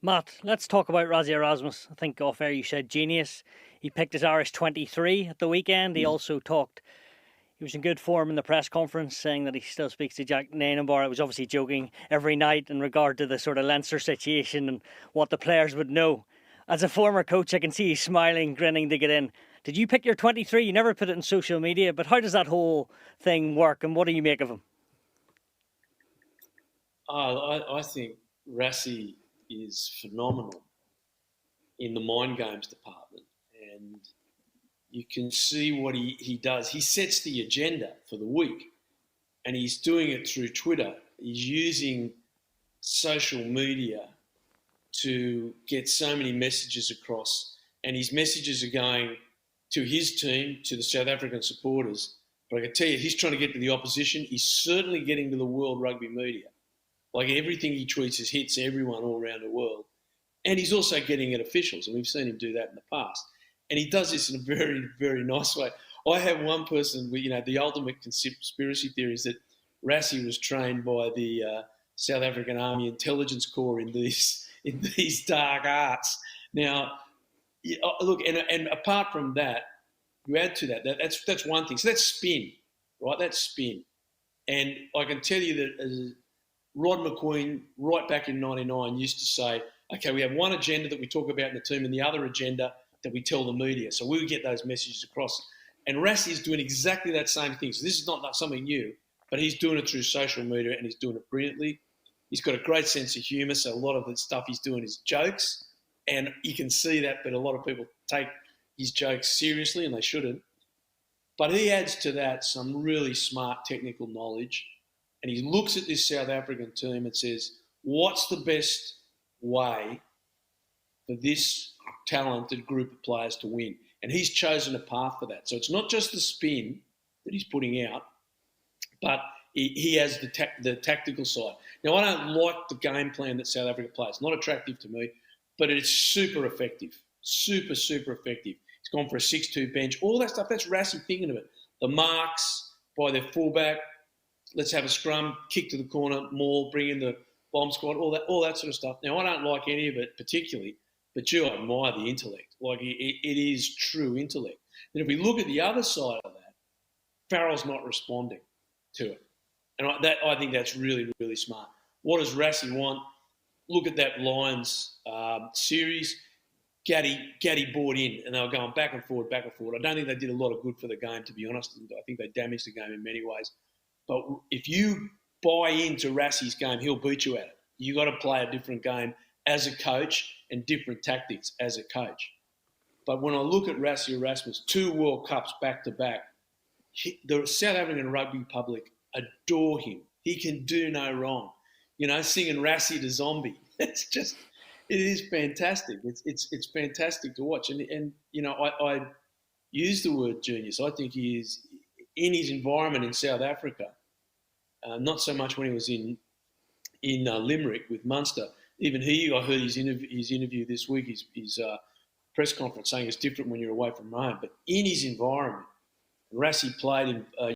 Matt, let's talk about Rassie Erasmus. I think off air you said genius. He picked his Irish 23 at the weekend. He also talked, he was in good form in the press conference, saying that he still speaks to Jack Nainenbar. I was obviously joking every night in regard to the sort of Leinster situation and what the players would know. As a former coach, I can see he's smiling, grinning to get in. Did you pick your 23? You never put it in social media, but how does that whole thing work and what do you make of him? I think Rassie is phenomenal in the mind games department, and you can see what he does. He sets the agenda for the week, and he's doing it through Twitter. He's using social media to get so many messages across, and his messages are going to his team, to the South African supporters. But I can tell you, he's trying to get to the opposition. He's certainly getting to the world rugby media. Like everything he tweets hits everyone all around the world. And he's also getting at officials, and we've seen him do that in the past. And he does this in a very, very nice way. I have one person, the ultimate conspiracy theory is that Rassie was trained by the South African Army Intelligence Corps in these dark arts. Now, look, and apart from that, you add to that's one thing. So that's spin, right? That's spin. And I can tell you that Rod McQueen, right back in '99, used to say, okay, we have one agenda that we talk about in the team and the other agenda that we tell the media. So we get those messages across. And Rassie is doing exactly that same thing. So this is not something new, but he's doing it through social media and he's doing it brilliantly. He's got a great sense of humour, so a lot of the stuff he's doing is jokes. And you can see that, but a lot of people take his jokes seriously and they shouldn't. But he adds to that some really smart technical knowledge. And he looks at this South African team and says, what's the best way for this talented group of players to win? And he's chosen a path for that. So it's not just the spin that he's putting out, but he has the tactical side. Now, I don't like the game plan that South Africa plays. Not attractive to me, but it's super effective. Super, super effective. He's gone for a 6-2 bench. All that stuff, that's Rassie thinking of it. The marks by their fullback, let's have a scrum, kick to the corner, maul, bring in the bomb squad, all that sort of stuff. Now, I don't like any of it particularly, but I admire the intellect. Like, it is true intellect. And if we look at the other side of that, Farrell's not responding to it. And I think that's really, really smart. What does Rassie want? Look at that Lions series. Gaddy bought in, and they were going back and forward, back and forward. I don't think they did a lot of good for the game, to be honest. I think they damaged the game in many ways. But if you buy into Rassie's game, he'll beat you at it. You've got to play a different game as a coach and different tactics as a coach. But when I look at Rassie Erasmus, 2 World Cups back-to-back, the South African rugby public adore him. He can do no wrong. Singing Rassie to Zombie. It is fantastic. It's fantastic to watch. And I use the word genius. I think he is, in his environment in South Africa, not so much when he was in Limerick with Munster. Even I heard his interview this week, his press conference, saying it's different when you're away from home. But in his environment, Rassie played in